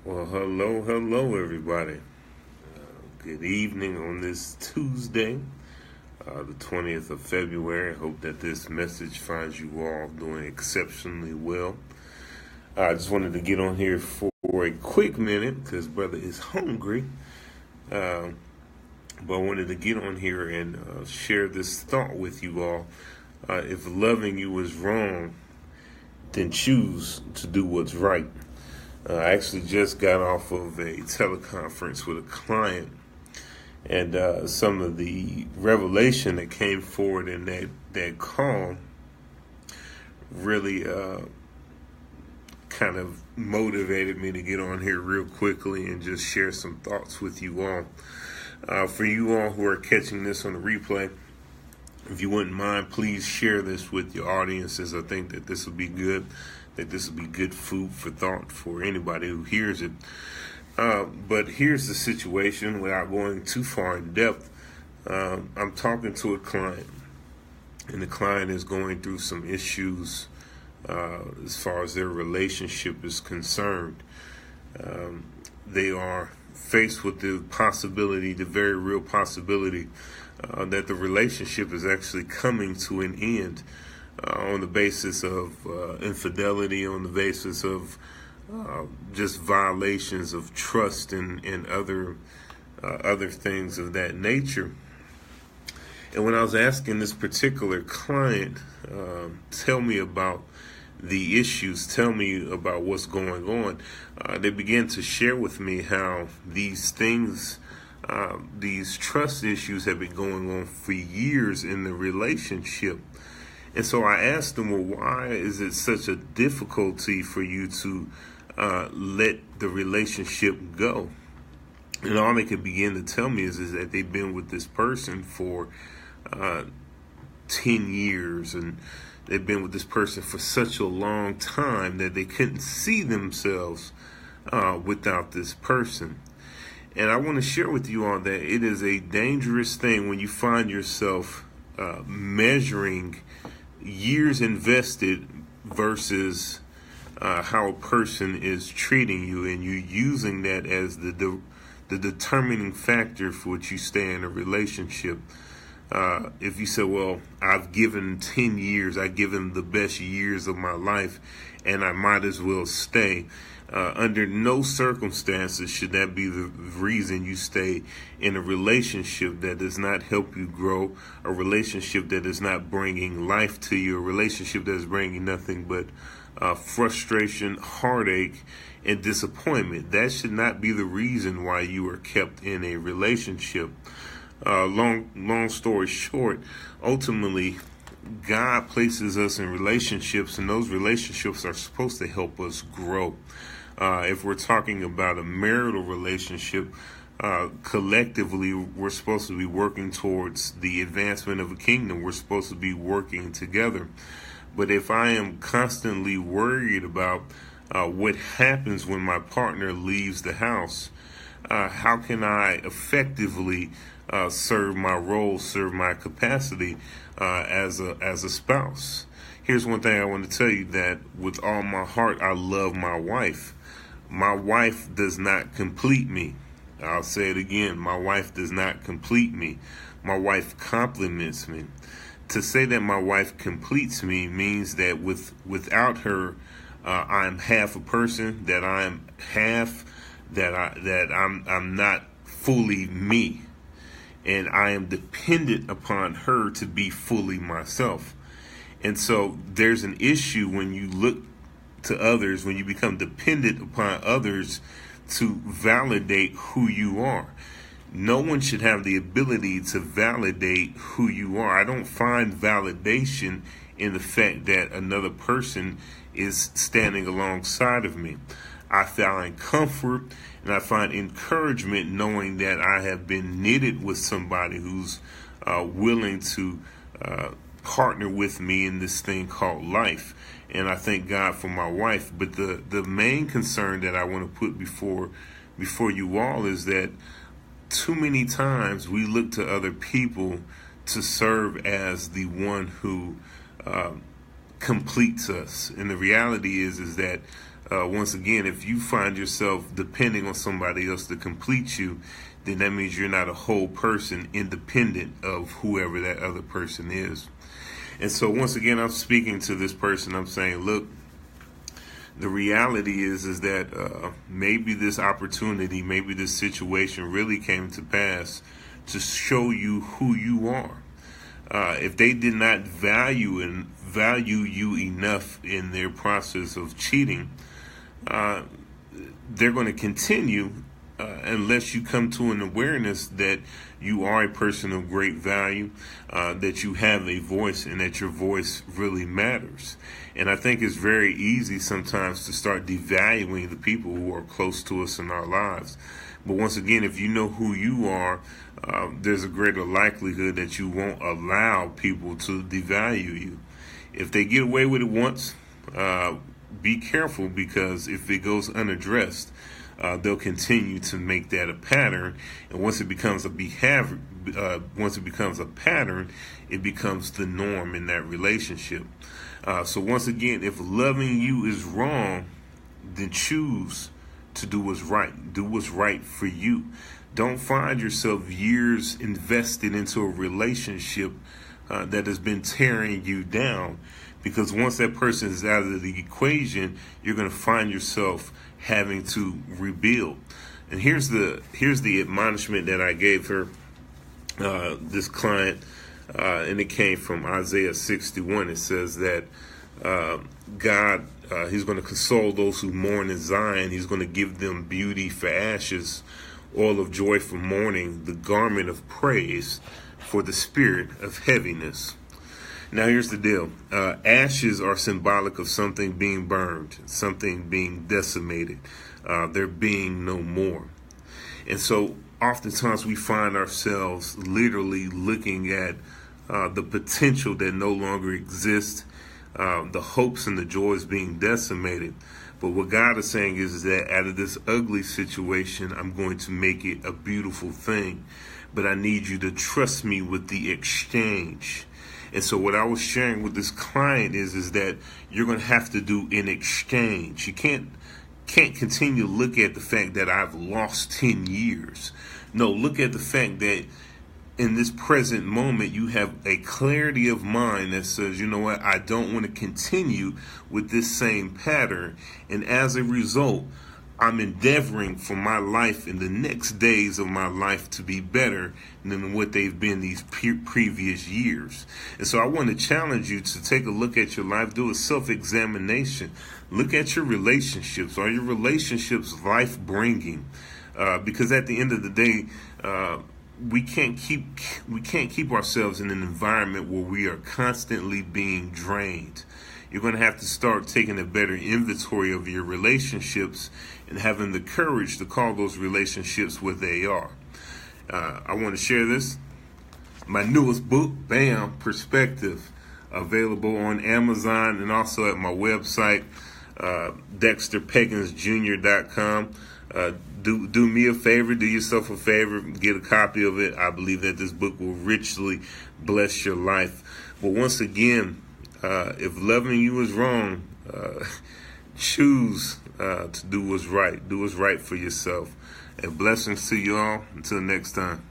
Well, hello, everybody. Good evening on this Tuesday, the 20th of February. I hope that this message finds you all doing exceptionally well. I just wanted to get on here for a quick minute because brother is hungry. But I wanted to get on here and share this thought with you all. If loving you is wrong, then choose to do what's right. I actually just got off of a teleconference with a client, and some of the revelation that came forward in that call really kind of motivated me to get on here real quickly and just share some thoughts with you all. For you all who are catching this on the replay, if you wouldn't mind, please share this with your audiences. I think that this will be good, that this will be good food for thought for anybody who hears it. But here's the situation without going too far in depth. I'm talking to a client, and the client is going through some issues as far as their relationship is concerned. They are faced with the possibility, the very real possibility, that the relationship is actually coming to an end on the basis of infidelity, on the basis of just violations of trust and other things of that nature. And when I was asking this particular client, tell me about the issues, tell me about what's going on, they began to share with me how these things, these trust issues have been going on for years in the relationship. And so I asked them, well, why is it such a difficulty for you to let the relationship go? And all they could begin to tell me is that they've been with this person for 10 years, and they've been with this person for such a long time that they couldn't see themselves without this person. And I want to share with you all that it is a dangerous thing when you find yourself measuring years invested versus how a person is treating you, and you using that as the determining factor for which you stay in a relationship. If you say, well, I've given 10 years, I've given the best years of my life, and I might as well stay. Under no circumstances should that be the reason you stay in a relationship that does not help you grow, a relationship that is not bringing life to you, a relationship that is bringing nothing but frustration, heartache, and disappointment. That should not be the reason why you are kept in a relationship. Long story short, ultimately, God places us in relationships, and those relationships are supposed to help us grow. If we're talking about a marital relationship, collectively, we're supposed to be working towards the advancement of a kingdom. We're supposed to be working together. But if I am constantly worried about what happens when my partner leaves the house, how can I effectively serve my role, serve my capacity as a spouse? Here's one thing I want to tell you, that with all my heart, I love my wife. My wife does not complete me. I'll say it again. My wife does not complete me. My wife complements me. To say that my wife completes me means that without her, I'm half a person. That I'm half. I'm not fully me, and I am dependent upon her to be fully myself. And so there's an issue when you look to others, when you become dependent upon others to validate who you are. No one should have the ability to validate who you are. I don't find validation in the fact that another person is standing alongside of me. I find comfort and I find encouragement knowing that I have been knitted with somebody who's willing to partner with me in this thing called life. And I thank God for my wife. But the main concern that I want to put before you all is that too many times we look to other people to serve as the one who completes us. And the reality is that Once again, if you find yourself depending on somebody else to complete you, then that means you're not a whole person independent of whoever that other person is. And so once again, I'm speaking to this person. I'm saying, look, the reality is that maybe this opportunity, maybe this situation really came to pass to show you who you are. If they did not value you enough in their process of cheating, they're going to continue unless you come to an awareness that you are a person of great value, that you have a voice, and that your voice really matters. And I think it's very easy sometimes to start devaluing the people who are close to us in our lives. But once again, if you know who you are, there's a greater likelihood that you won't allow people to devalue you. If they get away with it once, be careful, because if it goes unaddressed, they'll continue to make that a pattern. And once it becomes a behavior, once it becomes a pattern, it becomes the norm in that relationship. So once again, if loving you is wrong, then choose to do what's right. Do what's right for you. Don't find yourself years invested into a relationship that has been tearing you down, because once that person is out of the equation, you're going to find yourself having to rebuild. And here's the admonishment that I gave her, this client, and it came from Isaiah 61. It says that God, he's going to console those who mourn in Zion. He's going to give them beauty for ashes, oil of joy for mourning, the garment of praise for the spirit of heaviness. Now here's the deal. Ashes are symbolic of something being burned, something being decimated, there being no more. And so oftentimes we find ourselves literally looking at the potential that no longer exists, the hopes and the joys being decimated. But what God is saying is that out of this ugly situation, I'm going to make it a beautiful thing. But I need you to trust me with the exchange. And so what I was sharing with this client is that you're going to have to do an exchange. You can't continue to look at the fact that I've lost 10 years. No, look at the fact that in this present moment, you have a clarity of mind that says, you know what, I don't want to continue with this same pattern. And as a result, I'm endeavoring for my life in the next days of my life to be better than what they've been these previous years. And so I want to challenge you to take a look at your life, do a self-examination. Look at your relationships. Are your relationships life-bringing? Because at the end of the day, we can't keep ourselves in an environment where we are constantly being drained. You're going to have to start taking a better inventory of your relationships and having the courage to call those relationships what they are. I want to share this. My newest book, Bam, Perspective, available on Amazon and also at my website, DexterPegginsJr.com. Do me a favor, do yourself a favor, get a copy of it. I believe that this book will richly bless your life. But once again, if loving you is wrong, choose to do what's right. Do what's right for yourself. And blessings to you all. Until next time.